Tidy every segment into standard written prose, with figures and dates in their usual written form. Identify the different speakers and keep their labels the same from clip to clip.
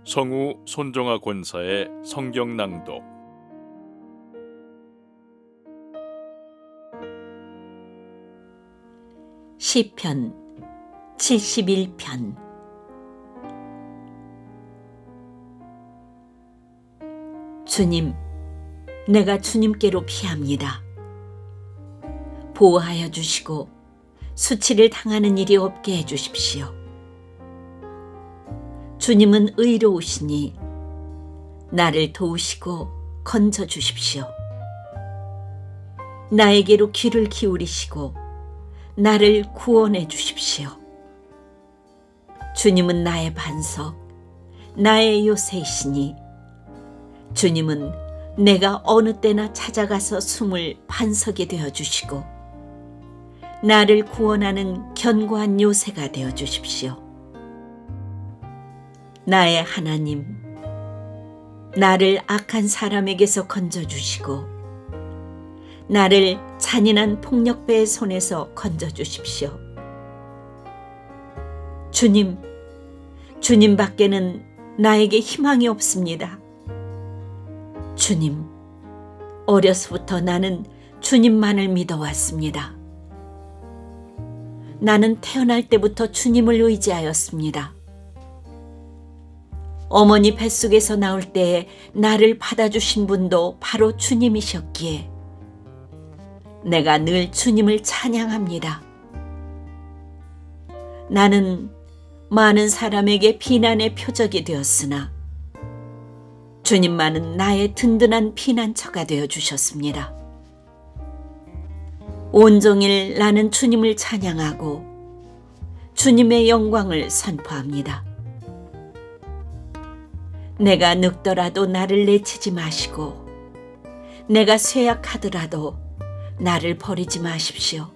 Speaker 1: 성우 손정아 권사의 성경 낭독.
Speaker 2: 시편 71편. 주님, 내가 주님께로 피합니다. 보호하여 주시고 수치를 당하는 일이 없게 해주십시오. 주님은 의로우시니 나를 도우시고 건져 주십시오. 나에게로 귀를 기울이시고 나를 구원해 주십시오. 주님은 나의 반석, 나의 요새이시니 주님은 내가 어느 때나 찾아가서 숨을 반석이 되어 주시고 나를 구원하는 견고한 요새가 되어 주십시오. 나의 하나님, 나를 악한 사람에게서 건져주시고 나를 잔인한 폭력배의 손에서 건져주십시오. 주님, 주님 밖에는 나에게 희망이 없습니다. 주님, 어려서부터 나는 주님만을 믿어왔습니다. 나는 태어날 때부터 주님을 의지하였습니다. 어머니 뱃속에서 나올 때에 나를 받아주신 분도 바로 주님이셨기에 내가 늘 주님을 찬양합니다. 나는 많은 사람에게 비난의 표적이 되었으나 주님만은 나의 든든한 피난처가 되어 주셨습니다. 온종일 나는 주님을 찬양하고 주님의 영광을 선포합니다. 내가 늙더라도 나를 내치지 마시고 내가 쇠약하더라도 나를 버리지 마십시오.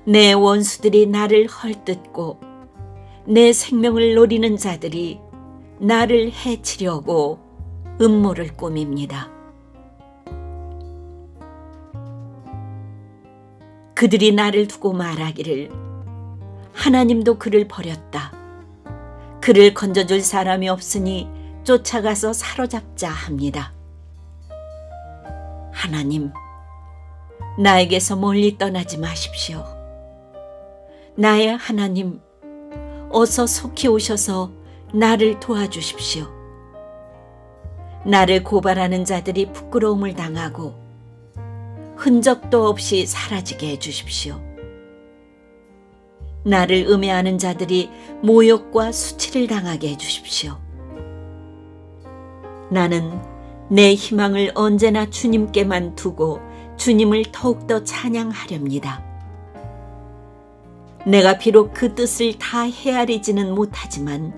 Speaker 2: 내 원수들이 나를 헐뜯고 내 생명을 노리는 자들이 나를 해치려고 음모를 꾸밉니다. 그들이 나를 두고 말하기를 하나님도 그를 버렸다. 그를 건져줄 사람이 없으니 쫓아가서 사로잡자 합니다. 하나님, 나에게서 멀리 떠나지 마십시오. 나의 하나님, 어서 속히 오셔서 나를 도와주십시오. 나를 고발하는 자들이 부끄러움을 당하고 흔적도 없이 사라지게 해주십시오. 나를 음해하는 자들이 모욕과 수치를 당하게 해주십시오. 나는 내 희망을 언제나 주님께만 두고 주님을 더욱더 찬양하렵니다. 내가 비록 그 뜻을 다 헤아리지는 못하지만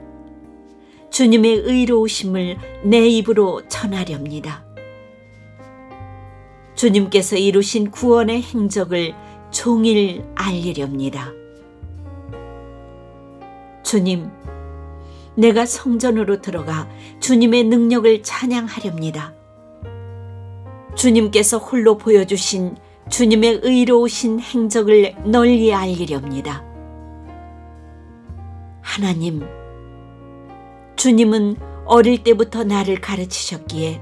Speaker 2: 주님의 의로우심을 내 입으로 전하렵니다. 주님께서 이루신 구원의 행적을 종일 알리렵니다. 주님, 내가 성전으로 들어가 주님의 능력을 찬양하렵니다. 주님께서 홀로 보여주신 주님의 의로우신 행적을 널리 알리렵니다. 하나님, 주님은 어릴 때부터 나를 가르치셨기에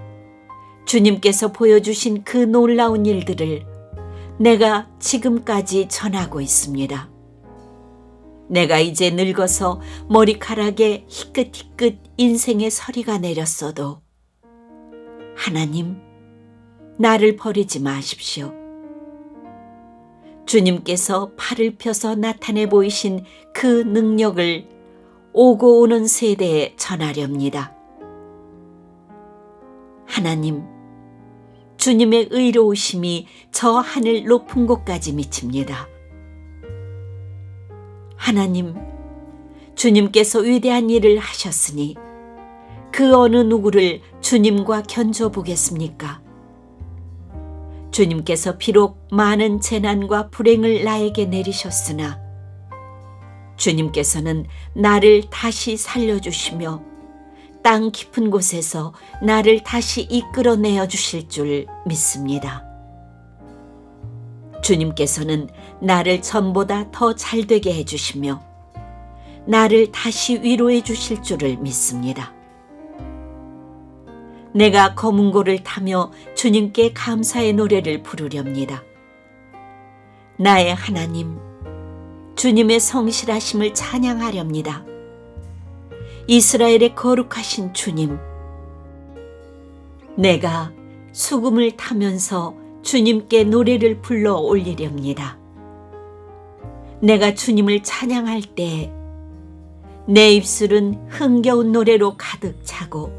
Speaker 2: 주님께서 보여주신 그 놀라운 일들을 내가 지금까지 전하고 있습니다. 내가 이제 늙어서 머리카락에 희끗희끗 인생의 서리가 내렸어도 하나님, 나를 버리지 마십시오. 주님께서 팔을 펴서 나타내 보이신 그 능력을 오고 오는 세대에 전하렵니다. 하나님, 주님의 의로우심이 저 하늘 높은 곳까지 미칩니다. 하나님, 주님께서 위대한 일을 하셨으니 그 어느 누구를 주님과 견줘보겠습니까? 주님께서 비록 많은 재난과 불행을 나에게 내리셨으나 주님께서는 나를 다시 살려주시며 땅 깊은 곳에서 나를 다시 이끌어내어 주실 줄 믿습니다. 주님께서는 나를 전보다 더 잘되게 해주시며 나를 다시 위로해 주실 줄을 믿습니다. 내가 검은고를 타며 주님께 감사의 노래를 부르렵니다. 나의 하나님, 주님의 성실하심을 찬양하렵니다. 이스라엘의 거룩하신 주님, 내가 수금을 타면서 주님께 노래를 불러 올리렵니다. 내가 주님을 찬양할 때 내 입술은 흥겨운 노래로 가득 차고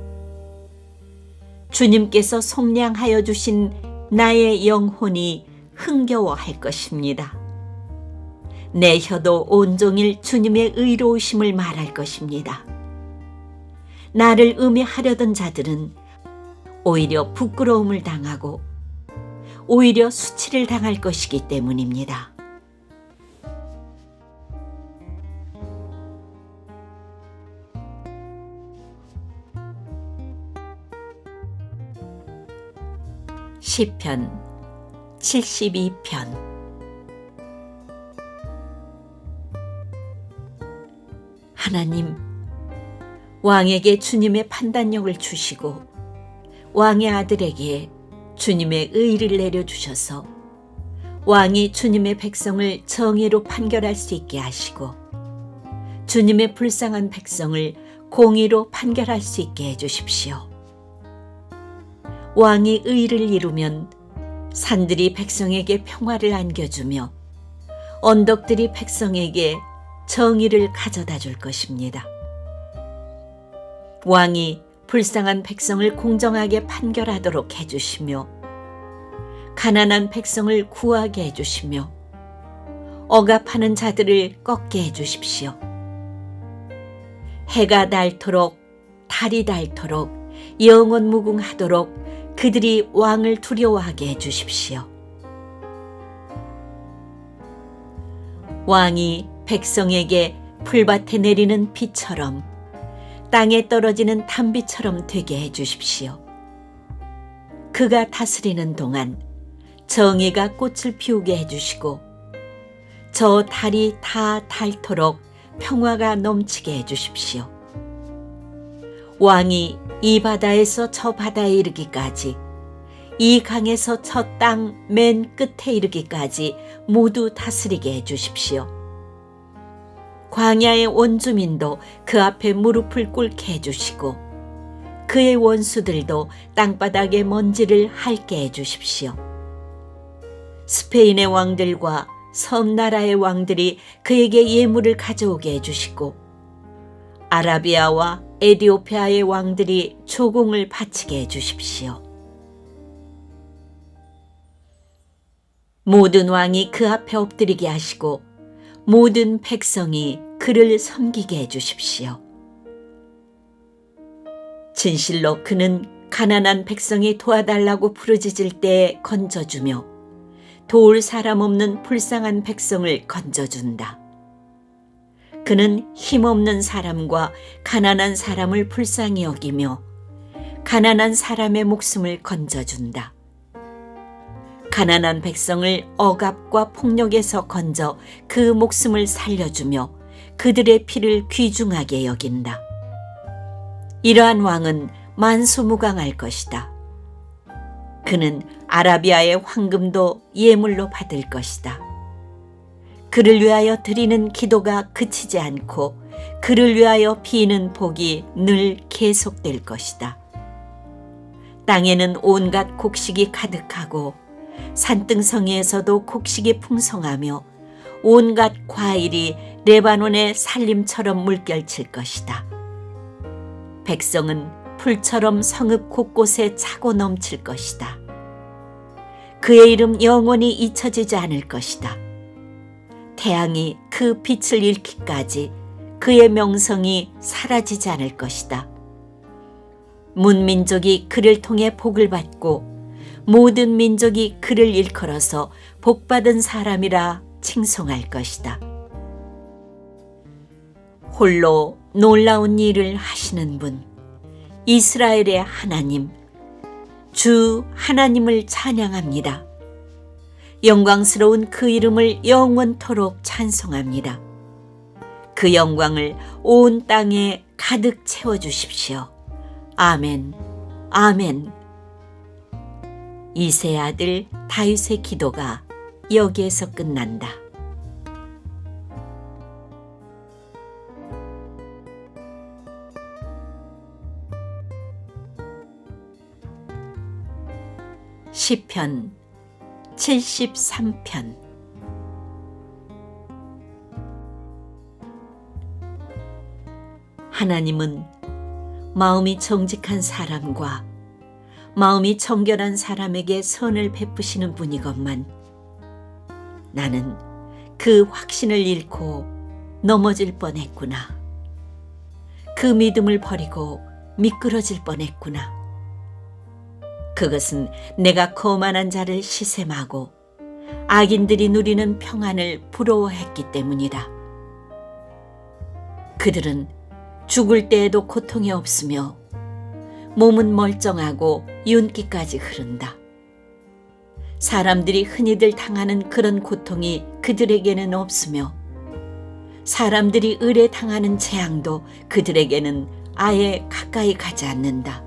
Speaker 2: 주님께서 속량하여 주신 나의 영혼이 흥겨워할 것입니다. 내 혀도 온종일 주님의 의로우심을 말할 것입니다. 나를 음해하려던 자들은 오히려 부끄러움을 당하고 오히려 수치를 당할 것이기 때문입니다. 시편 72편. 하나님, 왕에게 주님의 판단력을 주시고 왕의 아들에게 주님의 의를 내려주셔서 왕이 주님의 백성을 정의로 판결할 수 있게 하시고 주님의 불쌍한 백성을 공의로 판결할 수 있게 해주십시오. 왕이 의를 이루면 산들이 백성에게 평화를 안겨주며 언덕들이 백성에게 정의를 가져다 줄 것입니다. 왕이 불쌍한 백성을 공정하게 판결하도록 해주시며 가난한 백성을 구하게 해주시며 억압하는 자들을 꺾게 해주십시오. 해가 닳도록 달이 닳도록 영원 무궁하도록 그들이 왕을 두려워하게 해주십시오. 왕이 백성에게 풀밭에 내리는 비처럼 땅에 떨어지는 단비처럼 되게 해주십시오. 그가 다스리는 동안 정의가 꽃을 피우게 해주시고 저 달이 다 닳도록 평화가 넘치게 해주십시오. 왕이 이 바다에서 저 바다에 이르기까지, 이 강에서 저 땅 맨 끝에 이르기까지 모두 다스리게 해주십시오. 광야의 원주민도 그 앞에 무릎을 꿇게 해주시고 그의 원수들도 땅바닥의 먼지를 핥게 해주십시오. 스페인의 왕들과 섬나라의 왕들이 그에게 예물을 가져오게 해주시고 아라비아와 에디오피아의 왕들이 조공을 바치게 해주십시오. 모든 왕이 그 앞에 엎드리게 하시고 모든 백성이 그를 섬기게 해주십시오. 진실로 그는 가난한 백성이 도와달라고 부르짖을 때에 건져주며 도울 사람 없는 불쌍한 백성을 건져준다. 그는 힘없는 사람과 가난한 사람을 불쌍히 여기며 가난한 사람의 목숨을 건져준다. 가난한 백성을 억압과 폭력에서 건져 그 목숨을 살려주며 그들의 피를 귀중하게 여긴다. 이러한 왕은 만소무강할 것이다. 그는 아라비아의 황금도 예물로 받을 것이다. 그를 위하여 드리는 기도가 그치지 않고 그를 위하여 비는 복이 늘 계속될 것이다. 땅에는 온갖 곡식이 가득하고 산등성이에서도 곡식이 풍성하며 온갖 과일이 레바논의 산림처럼 물결칠 것이다. 백성은 풀처럼 성읍 곳곳에 차고 넘칠 것이다. 그의 이름 영원히 잊혀지지 않을 것이다. 태양이 그 빛을 잃기까지 그의 명성이 사라지지 않을 것이다. 문민족이 그를 통해 복을 받고 모든 민족이 그를 일컬어서 복받은 사람이라 칭송할 것이다. 홀로 놀라운 일을 하시는 분, 이스라엘의 하나님, 주 하나님을 찬양합니다. 영광스러운 그 이름을 영원토록 찬송합니다. 그 영광을 온 땅에 가득 채워주십시오. 아멘, 아멘. 이새의 아들 다윗의 기도가 여기에서 끝난다. 시편 73편. 하나님은 마음이 정직한 사람과 마음이 정결한 사람에게 선을 베푸시는 분이건만 나는 그 확신을 잃고 넘어질 뻔했구나. 그 믿음을 버리고 미끄러질 뻔했구나. 그것은 내가 거만한 자를 시샘하고 악인들이 누리는 평안을 부러워했기 때문이다. 그들은 죽을 때에도 고통이 없으며 몸은 멀쩡하고 윤기까지 흐른다. 사람들이 흔히들 당하는 그런 고통이 그들에게는 없으며 사람들이 을에 당하는 재앙도 그들에게는 아예 가까이 가지 않는다.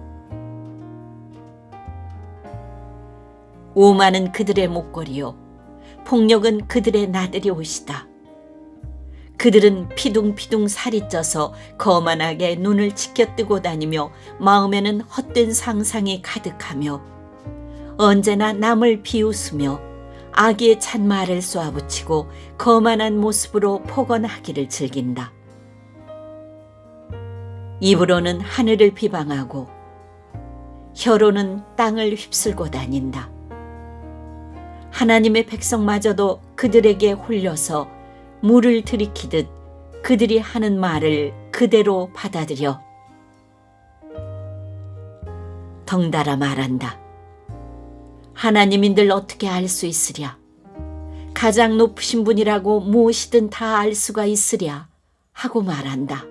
Speaker 2: 오만은 그들의 목걸이요 폭력은 그들의 나들이 옷이다. 그들은 피둥피둥 살이 쪄서 거만하게 눈을 치켜뜨고 다니며 마음에는 헛된 상상이 가득하며 언제나 남을 비웃으며 악의 찬말을 쏘아붙이고 거만한 모습으로 폭언하기를 즐긴다. 입으로는 하늘을 비방하고 혀로는 땅을 휩쓸고 다닌다. 하나님의 백성마저도 그들에게 홀려서 물을 들이키듯 그들이 하는 말을 그대로 받아들여 덩달아 말한다. 하나님인들 어떻게 알 수 있으랴? 가장 높으신 분이라고 무엇이든 다 알 수가 있으랴? 하고 말한다.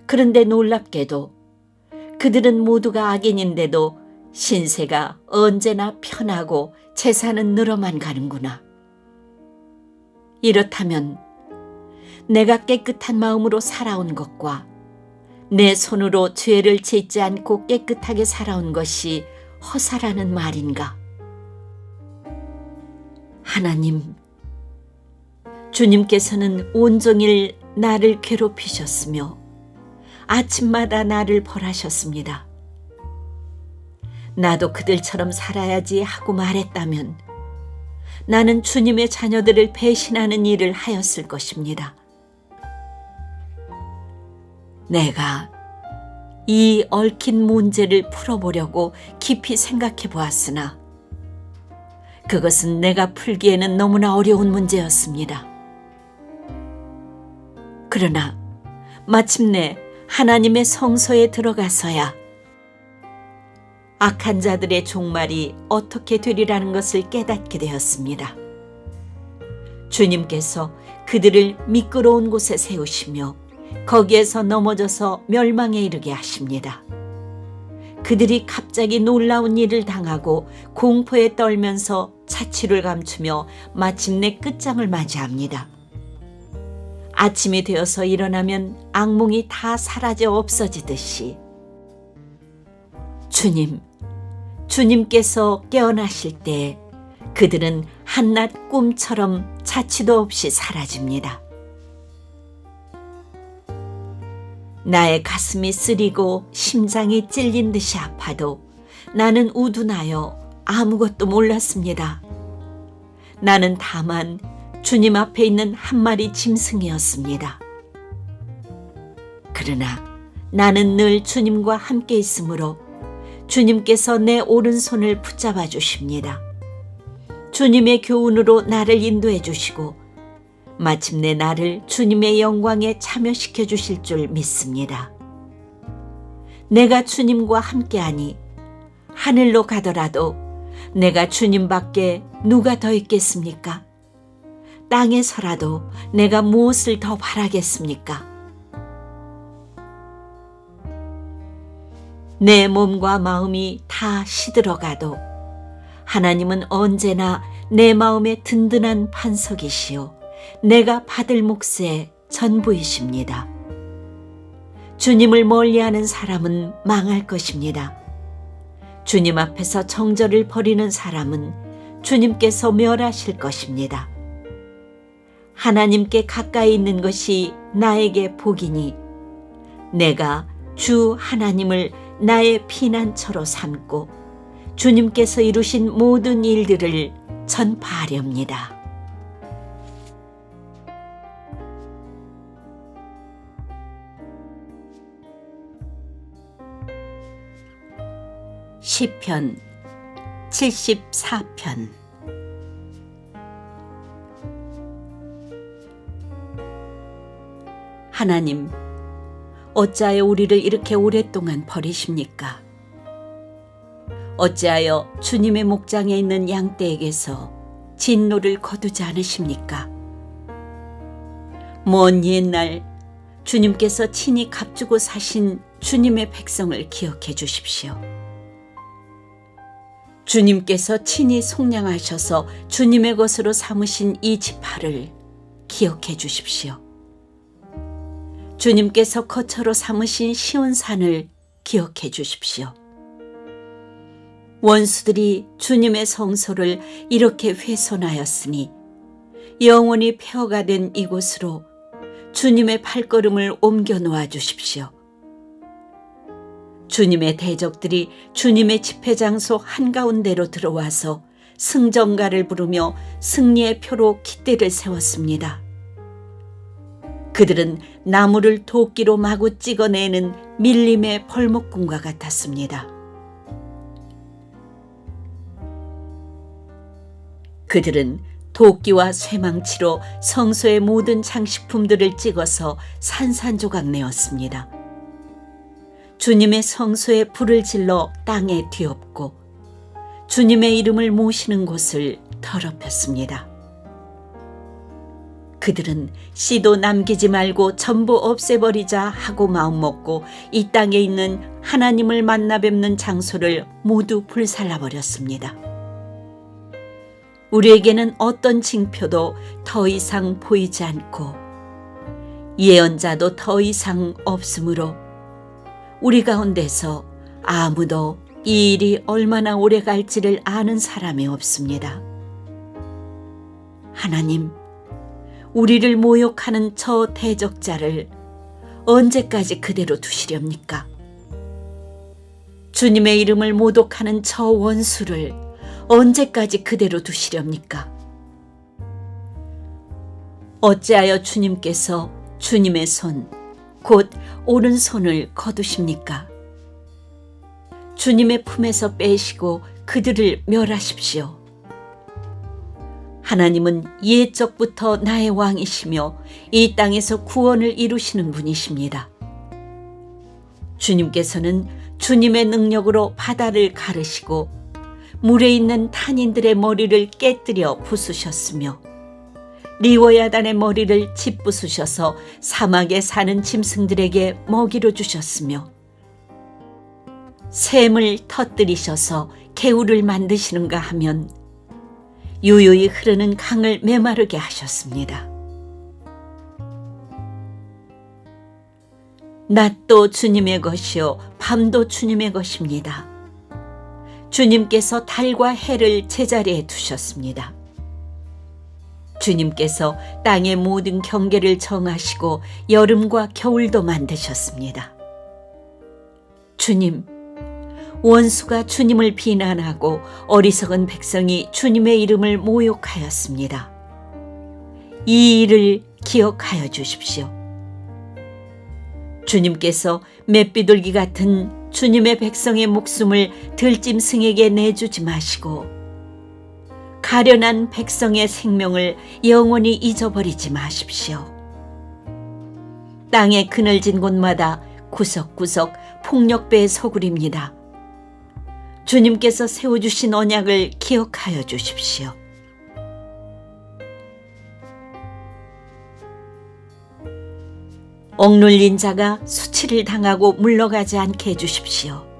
Speaker 2: 그런데 놀랍게도 그들은 모두가 악인인데도 신세가 언제나 편하고 재산은 늘어만 가는구나. 이렇다면 내가 깨끗한 마음으로 살아온 것과 내 손으로 죄를 짓지 않고 깨끗하게 살아온 것이 허사라는 말인가? 하나님, 주님께서는 온종일 나를 괴롭히셨으며 아침마다 나를 벌하셨습니다. 나도 그들처럼 살아야지 하고 말했다면 나는 주님의 자녀들을 배신하는 일을 하였을 것입니다. 내가 이 얽힌 문제를 풀어보려고 깊이 생각해 보았으나 그것은 내가 풀기에는 너무나 어려운 문제였습니다. 그러나 마침내 하나님의 성소에 들어가서야 악한 자들의 종말이 어떻게 되리라는 것을 깨닫게 되었습니다. 주님께서 그들을 미끄러운 곳에 세우시며 거기에서 넘어져서 멸망에 이르게 하십니다. 그들이 갑자기 놀라운 일을 당하고 공포에 떨면서 자취를 감추며 마침내 끝장을 맞이합니다. 아침이 되어서 일어나면 악몽이 다 사라져 없어지듯이 주님께서 깨어나실 때 그들은 한낱 꿈처럼 자취도 없이 사라집니다. 나의 가슴이 쓰리고 심장이 찔린 듯이 아파도 나는 우둔하여 아무것도 몰랐습니다. 나는 다만 주님 앞에 있는 한 마리 짐승이었습니다. 그러나 나는 늘 주님과 함께 있으므로 주님께서 내 오른손을 붙잡아 주십니다. 주님의 교훈으로 나를 인도해 주시고 마침내 나를 주님의 영광에 참여시켜 주실 줄 믿습니다. 내가 주님과 함께하니 하늘로 가더라도 내가 주님밖에 누가 더 있겠습니까? 땅에서라도 내가 무엇을 더 바라겠습니까? 내 몸과 마음이 다 시들어가도 하나님은 언제나 내 마음의 든든한 반석이시요 내가 받을 몫의 전부이십니다. 주님을 멀리하는 사람은 망할 것입니다. 주님 앞에서 정절을 버리는 사람은 주님께서 멸하실 것입니다. 하나님께 가까이 있는 것이 나에게 복이니 내가 주 하나님을 나의 피난처로 삼고 주님께서 이루신 모든 일들을 전파하렵니다. 시편 74편. 하나님, 어찌하여 우리를 이렇게 오랫동안 버리십니까? 어찌하여 주님의 목장에 있는 양떼에게서 진노를 거두지 않으십니까? 먼 옛날 주님께서 친히 값주고 사신 주님의 백성을 기억해 주십시오. 주님께서 친히 속량하셔서 주님의 것으로 삼으신 이 지파를 기억해 주십시오. 주님께서 거처로 삼으신 시온산을 기억해 주십시오. 원수들이 주님의 성소를 이렇게 훼손하였으니 영원히 폐허가 된 이곳으로 주님의 발걸음을 옮겨 놓아 주십시오. 주님의 대적들이 주님의 집회 장소 한가운데로 들어와서 승전가를 부르며 승리의 표로 깃대를 세웠습니다. 그들은 나무를 도끼로 마구 찍어내는 밀림의 벌목꾼과 같았습니다. 그들은 도끼와 쇠망치로 성소의 모든 장식품들을 찍어서 산산조각 내었습니다. 주님의 성소에 불을 질러 땅에 뒤엎고 주님의 이름을 모시는 곳을 더럽혔습니다. 그들은 씨도 남기지 말고 전부 없애버리자 하고 마음먹고 이 땅에 있는 하나님을 만나 뵙는 장소를 모두 불살라버렸습니다. 우리에게는 어떤 징표도 더 이상 보이지 않고 예언자도 더 이상 없으므로 우리 가운데서 아무도 이 일이 얼마나 오래 갈지를 아는 사람이 없습니다. 하나님, 우리를 모욕하는 저 대적자를 언제까지 그대로 두시렵니까? 주님의 이름을 모독하는 저 원수를 언제까지 그대로 두시렵니까? 어찌하여 주님께서 주님의 손, 곧 오른손을 거두십니까? 주님의 품에서 빼시고 그들을 멸하십시오. 하나님은 옛적부터 나의 왕이시며 이 땅에서 구원을 이루시는 분이십니다. 주님께서는 주님의 능력으로 바다를 가르시고 물에 있는 탄인들의 머리를 깨뜨려 부수셨으며 리워야단의 머리를 짓부수셔서 사막에 사는 짐승들에게 먹이로 주셨으며 샘을 터뜨리셔서 개울을 만드시는가 하면 유유히 흐르는 강을 메마르게 하셨습니다. 낮도 주님의 것이요 밤도 주님의 것입니다. 주님께서 달과 해를 제자리에 두셨습니다. 주님께서 땅의 모든 경계를 정하시고 여름과 겨울도 만드셨습니다. 주님, 원수가 주님을 비난하고 어리석은 백성이 주님의 이름을 모욕하였습니다. 이 일을 기억하여 주십시오. 주님께서 맷비둘기 같은 주님의 백성의 목숨을 들짐승에게 내주지 마시고 가련한 백성의 생명을 영원히 잊어버리지 마십시오. 땅의 그늘진 곳마다 구석구석 폭력배의 소굴입니다. 주님께서 세워주신 언약을 기억하여 주십시오. 억눌린 자가 수치를 당하고 물러가지 않게 해주십시오.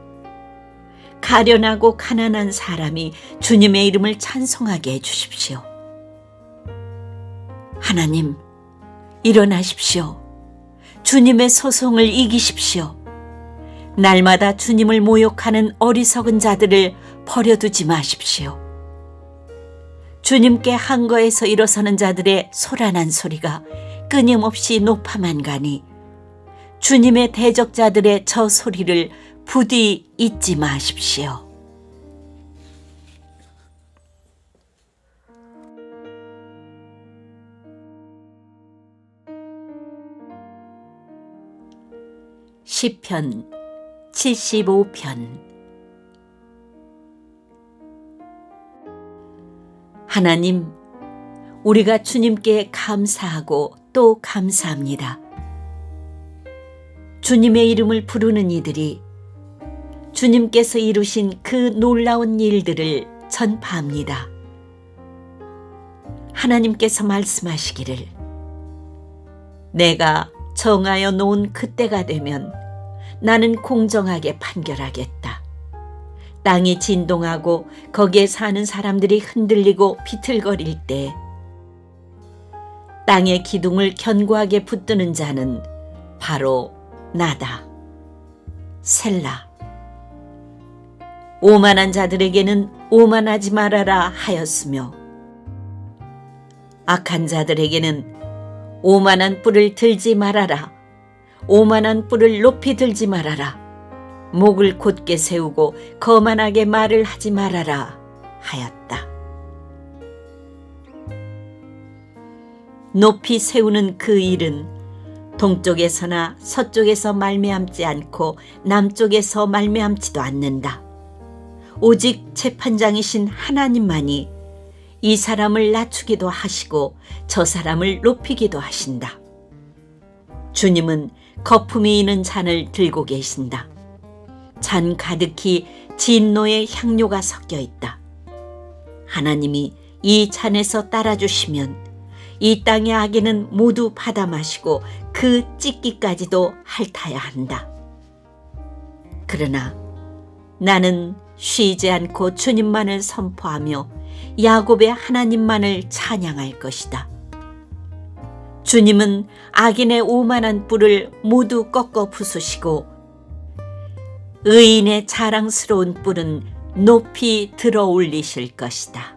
Speaker 2: 가련하고 가난한 사람이 주님의 이름을 찬송하게 해주십시오. 하나님, 일어나십시오. 주님의 소송을 이기십시오. 날마다 주님을 모욕하는 어리석은 자들을 버려두지 마십시오. 주님께 한거에서 일어서는 자들의 소란한 소리가 끊임없이 높아만 가니 주님의 대적자들의 저 소리를 부디 잊지 마십시오. 시편 75편. 하나님, 우리가 주님께 감사하고 또 감사합니다. 주님의 이름을 부르는 이들이 주님께서 이루신 그 놀라운 일들을 전파합니다. 하나님께서 말씀하시기를, 내가 정하여 놓은 그때가 되면 나는 공정하게 판결하겠다. 땅이 진동하고 거기에 사는 사람들이 흔들리고 비틀거릴 때 땅의 기둥을 견고하게 붙드는 자는 바로 나다. 셀라. 오만한 자들에게는 오만하지 말아라 하였으며 악한 자들에게는 오만한 뿔을 들지 말아라. 오만한 뿔을 높이 들지 말아라. 목을 곧게 세우고 거만하게 말을 하지 말아라 하였다. 높이 세우는 그 일은 동쪽에서나 서쪽에서 말미암지 않고 남쪽에서 말미암지도 않는다. 오직 재판장이신 하나님만이 이 사람을 낮추기도 하시고 저 사람을 높이기도 하신다. 주님은 거품이 있는 잔을 들고 계신다. 잔 가득히 진노의 향료가 섞여 있다. 하나님이 이 잔에서 따라주시면 이 땅의 악인은 모두 받아 마시고 그 찢기까지도 핥아야 한다. 그러나 나는 쉬지 않고 주님만을 선포하며 야곱의 하나님만을 찬양할 것이다. 주님은 악인의 오만한 뿔을 모두 꺾어 부수시고 의인의 자랑스러운 뿔은 높이 들어 올리실 것이다.